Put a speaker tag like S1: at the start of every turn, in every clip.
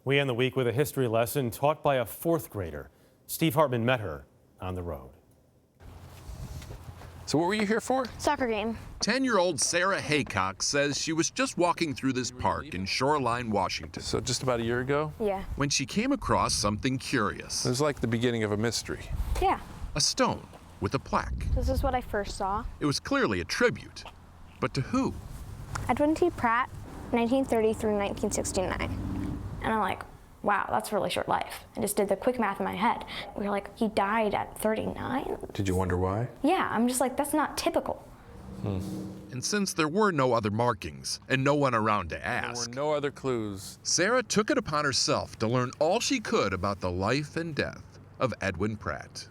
S1: We end the week with a history lesson taught by a fourth grader. Steve Hartman met her on the road.
S2: So what were you here for?
S3: Soccer game.
S4: 10-year-old Sarah Haycox says she was just walking through this park in Shoreline, Washington.
S2: So just about a year ago?
S3: Yeah.
S4: When she came across something curious.
S2: It was like the beginning of a mystery.
S3: Yeah.
S4: A stone with a plaque.
S3: This is what I first saw.
S4: It was clearly a tribute. But to who?
S3: Edwin T. Pratt, 1930 through 1969. And I'm like, wow, that's a really short life. I just did the quick math in my head. We were like, he died at 39?
S2: Did you wonder why?
S3: Yeah, I'm just like, that's not typical.
S4: And since there were no other markings and no one around to ask,
S2: There were no other clues.
S4: Sarah took it upon herself to learn all she could about the life and death of Edwin Pratt.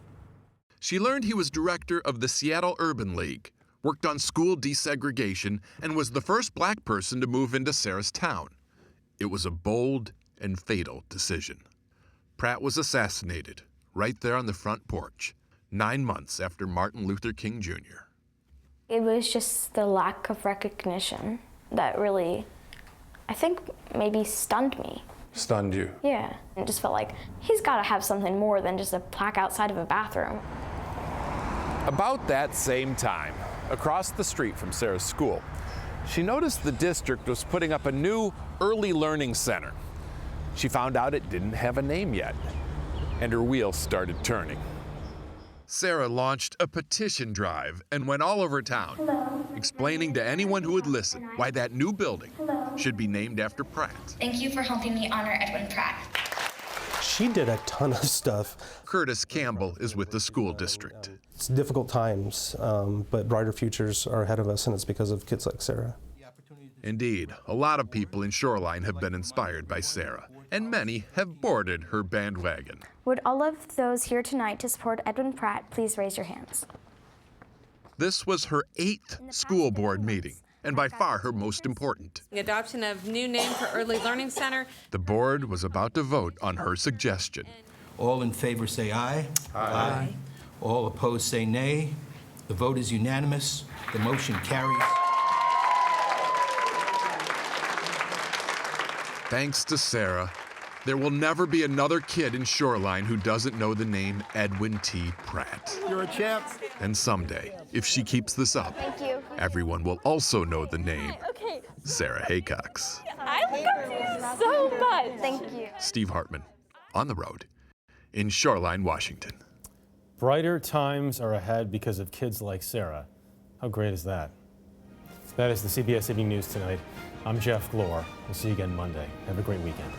S4: She learned he was director of the Seattle Urban League, worked on school desegregation, and was the first black person to move into Sarah's town. It was a bold and fatal decision. Pratt was assassinated right there on the front porch, 9 months after Martin Luther King Jr.
S3: It was just the lack of recognition that really, I think, maybe stunned me.
S2: Stunned you.
S3: Yeah, it just felt like he's got to have something more than just a plaque outside of a bathroom.
S2: About that same time, across the street from Sarah's school, she noticed the district was putting up a new early learning center. She found out it didn't have a name yet, and her wheels started turning.
S4: Sarah launched a petition drive and went all over town, explaining to anyone who would listen why that new building should be named after Pratt.
S5: Thank you for helping me honor Edwin Pratt.
S6: She did a ton of stuff.
S4: Curtis Campbell is with the school district.
S6: It's difficult times, but brighter futures are ahead of us, and it's because of kids like Sarah.
S4: Indeed, a lot of people in Shoreline have been inspired by Sarah, and many have boarded her bandwagon.
S3: Would all of those here tonight to support Edwin Pratt please raise your hands?
S4: This was her 8th school board meeting, and by far her most important.
S7: The adoption of new name for Early Learning Center.
S4: The board was about to vote on her suggestion.
S8: All in favor say aye. Aye. All opposed say nay. The vote is unanimous. The motion carries.
S4: Thanks to Sarah, there will never be another kid in Shoreline who doesn't know the name Edwin T. Pratt.
S8: You're a champ.
S4: And someday, if she keeps this up, everyone will also know the name Sarah Haycox.
S3: I look up to you so much. Thank you.
S4: Steve Hartman, on the road in Shoreline, Washington.
S1: Brighter times are ahead because of kids like Sarah. How great is that? That is the CBS Evening News tonight. I'm Jeff Glor. We'll see you again Monday. Have a great weekend.